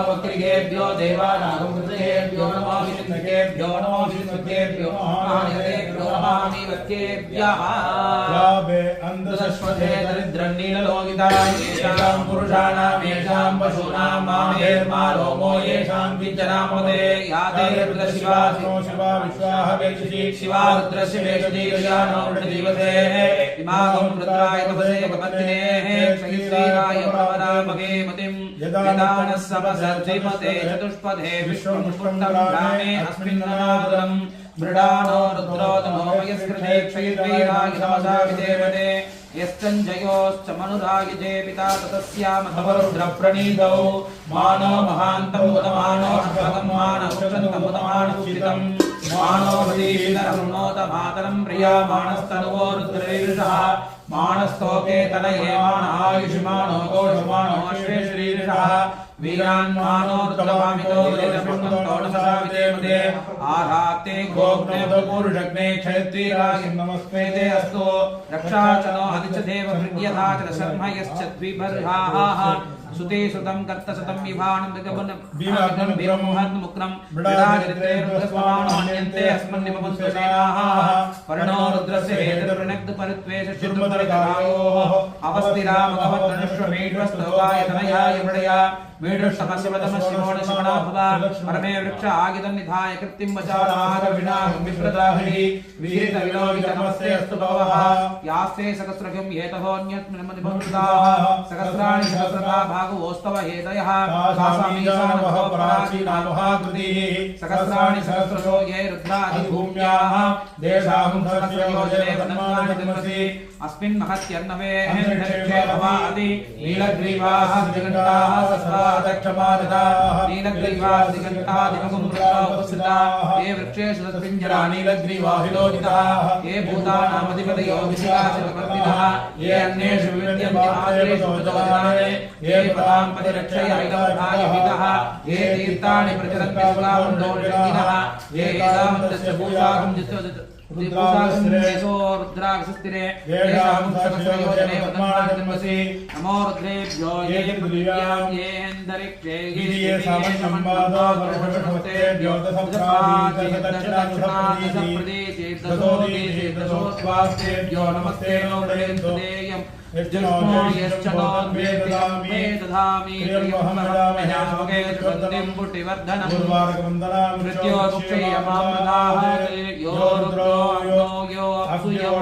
वक्रिकेभ्यो देवानागमृतेभ्यो नमो विष्णुकेभ्यो नमो विष्णुकेभ्यो महादेवेभ्यो नमामि वक्रेभ्यः यावे अंधश्वते दरिद्रन्नीललोकिताय येषां पुरुषाणां येषां पशूनां मामेर्मा रोमो येषां किञ्चनामते याते रुद्रशिवा शिवा विश्वाः वेक्षि शिवा रुद्रस्य वेक्षति यानो दिवसे इमागं रुद्राय तपसे कपत्तिनेः श्रीराय प्रवरामगे मतिं यदानः समसर्जिमते चतुष्पदे विश्वमुष्टं रामे अस्मिन्नादरम् मृडानो रुद्रोदमो यस्कृते क्षयद्वीराय तमसा विदेवते यश्चञ्जयोश्च मनुरागिजे पिता ततस्यामथवरुद्रप्रणीतौ मानो महान्तं उदमानो अश्वतं मानवक्षन्तं उदमानश्चितं मानो भदीशितरं मातरं प्रिया मानस्तनुवो रुद्रैरुषः मानस्तोके तनये मान आयुष्मानो घोषमानो अश्वेश्रीरुषः वीरान् मानो रुद्रवामितो वेदपुण्डन्तोणसा विदेवते आराते गोग्ने पुरुषग्ने क्षयद्वीराय नमस्ते ते अस्तु रक्षाचनो हदिचदेव भृग्यथा च शर्म यश्च द्विबर्हाः सुते सुतं कर्तसतं विभानं मृगबन विरमोहन् मुक्रं विराजते रुद्रस्वानो हन्यन्ते अस्मन्निममुत्ससेनाः वर्णो रुद्रस्य हेतुर्नग्ध परित्वेष शुद्धपरिकायोः अवस्थिरामगवद्गणश्वमेढ्वस्तोकाय तनयाय मृडया मेढुष्टमशिवतमशिवोणशिवणा भवा परमे वृक्ष आगिदं निधाय कृत्तिं वचाराः विनाहं विप्रदाहिनी विहित विलोकित नमस्ते अस्तु भवः यास्ते सहस्रगं हेतहोऽन्यत्मनिमनिभवृताः सहस्राणि सहस्रता भागवोस्तव हेतयः सासामीशानवः पराचीनामहाकृतिः सहस्राणि सहस्रशो ये रुद्रादिभूम्याः देशाहं सहस्रयोजने वदन्तानि दिवसि अस्मिन् महत्यर्णवे हरिक्षे भवादि नीलग्रीवाः दिगन्ताः सस्वादक्षमादताः नीलग्रीवाः दिगन्ताः दिवगुमृता उपस्थिताः ये वृक्षेषु तत्पिञ्जरा नीलग्रीवाहिलोचिताः ये भूतानामधिपतयो विशिखाशतवर्तिनः ये अन्येषु विविध्यन्ति आश्रेषु वचनानि ये पदां परिरक्षय ऐलवधाय हितः ये तीर्थानि प्रचरन्ति सुगावन्दोषिनः ये एदामन्तस्य भूषाकं रुद्राक्षस्थिरे येषां सहस्रयोजने वदन्तानि दिवसि नमो रुद्रेभ्यो ये पृथिव्यां येऽन्तरिक्षे ये सामन्यम्बाधो वर्षवृषभतेभ्यो दशप्रदेशे दशोद्वास्तेभ्यो नमस्ते नो वृणेन्दुदेयम् दधामि पुटिवर्धनम् मृत्योक्षयमामदाः यो रुद्रो यो असूयो